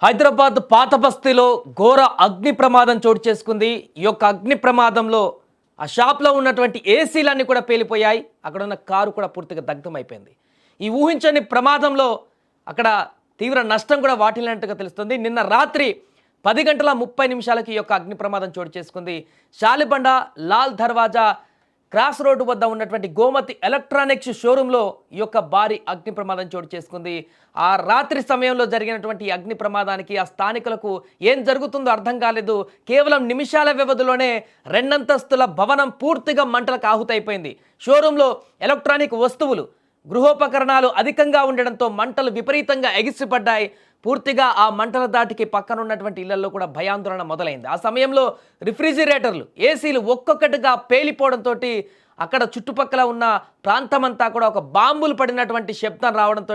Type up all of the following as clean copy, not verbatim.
హైదరాబాద్ పాత బస్తీలో ఘోర అగ్ని ప్రమాదం చోటు చేసుకుంది. ఈ యొక్క అగ్ని ప్రమాదంలో ఆ షాప్లో ఉన్నటువంటి ఏసీలన్నీ కూడా పేలిపోయాయి. అక్కడ ఉన్న కారు కూడా పూర్తిగా దగ్ధమైపోయింది. ఈ ఊహించని ప్రమాదంలో అక్కడ తీవ్ర నష్టం కూడా వాటిల్లినట్టుగా తెలుస్తుంది. నిన్న రాత్రి 10 గంటల 30 నిమిషాలకి ఈ యొక్క అగ్ని ప్రమాదం చోటు చేసుకుంది. శాలిబండ లాల్ దర్వాజా క్రాస్ రోడ్డు వద్ద ఉన్నటువంటి గోమతి ఎలక్ట్రానిక్స్ షోరూంలో ఈ యొక్క భారీ అగ్ని ప్రమాదం చోటు చేసుకుంది. ఆ రాత్రి సమయంలో జరిగినటువంటి అగ్ని ప్రమాదానికి ఆ స్థానికులకు ఏం జరుగుతుందో అర్థం కాలేదు. కేవలం నిమిషాల వ్యవధిలోనే రెండంతస్తుల భవనం పూర్తిగా మంటలకు ఆహుతైపోయింది. షోరూంలో ఎలక్ట్రానిక్ వస్తువులు, గృహోపకరణాలు అధికంగా ఉండడంతో మంటలు విపరీతంగా ఎగిసిపడ్డాయి. పూర్తిగా ఆ మంటల దాటికి పక్కన ఉన్నటువంటి ఇళ్లలో కూడా భయాందోళన మొదలైంది. ఆ సమయంలో రిఫ్రిజిరేటర్లు, ఏసీలు ఒక్కొక్కటిగా పేలిపోవడంతో అక్కడ చుట్టుపక్కల ఉన్న ప్రాంతమంతా కూడా ఒక బాంబులు పడినటువంటి శబ్దం రావడంతో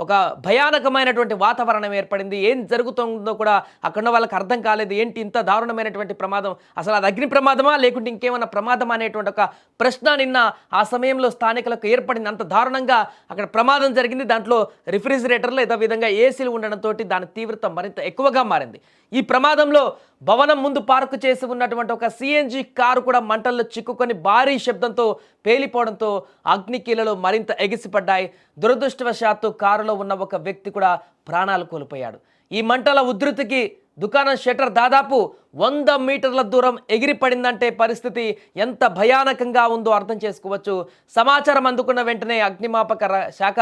ఒక భయానకమైనటువంటి వాతావరణం ఏర్పడింది. ఏం జరుగుతుందో కూడా అక్కడ వాళ్ళకి అర్థం కాలేదు. ఏంటి ఇంత దారుణమైనటువంటి ప్రమాదం, అసలు అది అగ్ని ప్రమాదమా లేకుంటే ఇంకేమైనా ప్రమాదమా అనేటువంటి ఒక ప్రశ్న నిన్న ఆ సమయంలో స్థానికులకు ఏర్పడింది. అంత దారుణంగా అక్కడ ప్రమాదం జరిగింది. దాంట్లో రిఫ్రిజిరేటర్లు ఏదో విధంగా ఏసీలు ఉండడంతో దాని తీవ్రత మరింత ఎక్కువగా మారింది. ఈ ప్రమాదంలో భవనం ముందు పార్కు చేసి ఉన్నటువంటి ఒక సిఎన్జి కారు కూడా మంటల్లో చిక్కుకొని భారీ శబ్దంతో పేలిపోవడంతో అగ్నికీలలు మరింత ఎగిసిపడ్డాయి. దురదృష్టవశాత్తు కారులో ఉన్న ఒక వ్యక్తి కూడా ప్రాణాలు కోల్పోయాడు. ఈ మంటల ఉధృతికి దుకాణం షట్టర్ దాదాపు 100 మీటర్ల దూరం ఎగిరిపడిందంటే పరిస్థితి ఎంత భయానకంగా ఉందో అర్థం చేసుకోవచ్చు. సమాచారం అందుకున్న వెంటనే అగ్నిమాపక శాఖ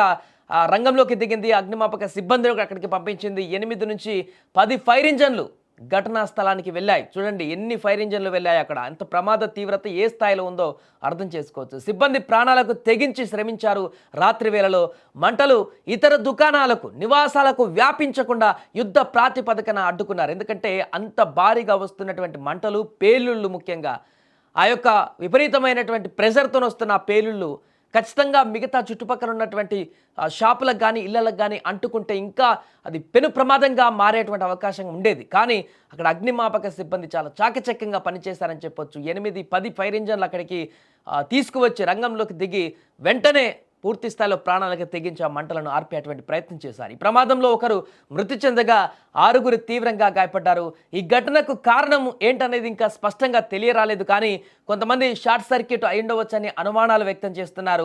రంగంలోకి దిగింది. అగ్నిమాపక సిబ్బందిని అక్కడికి పంపించింది. 8 నుంచి 10 ఫైర్ ఇంజన్లు ఘటనా స్థలానికి వెళ్ళాయి. చూడండి ఎన్ని ఫైర్ ఇంజన్లు వెళ్ళాయి. అక్కడ అంత ప్రమాద తీవ్రత ఏ స్థాయిలో ఉందో అర్థం చేసుకోవచ్చు. సిబ్బంది ప్రాణాలకు తెగించి శ్రమించారు. రాత్రి వేళలో మంటలు ఇతర దుకాణాలకు, నివాసాలకు వ్యాపించకుండా యుద్ధ ప్రాతిపదికన అడ్డుకున్నారు. ఎందుకంటే అంత భారీగా వస్తున్నటువంటి మంటలు, పేలుళ్ళు, ముఖ్యంగా ఆ యొక్క విపరీతమైనటువంటి ప్రెజర్తో వస్తున్న పేలుళ్ళు ఖచ్చితంగా మిగతా చుట్టుపక్కల ఉన్నటువంటి షాపులకు కానీ, ఇళ్లకు కానీ అంటుకుంటే ఇంకా అది పెను ప్రమాదంగా మారేటువంటి అవకాశం ఉండేది. కానీ అక్కడ అగ్నిమాపక సిబ్బంది చాలా చాకచక్యంగా పనిచేశారని చెప్పొచ్చు. 8-10 ఫైర్ ఇంజన్లు అక్కడికి తీసుకువచ్చి రంగంలోకి దిగి వెంటనే పూర్తి స్థాయిలో ప్రాణాలకు తెగించి ఆ మంటలను ఆర్పేటువంటి ప్రయత్నం చేశారు. ఈ ప్రమాదంలో ఒకరు మృతి చెందగా 6 తీవ్రంగా గాయపడ్డారు. ఈ ఘటనకు కారణం ఏంటనేది ఇంకా స్పష్టంగా తెలియరాలేదు. కానీ కొంతమంది షార్ట్ సర్క్యూట్ అయి ఉండవచ్చని అనుమానాలు వ్యక్తం చేస్తున్నారు.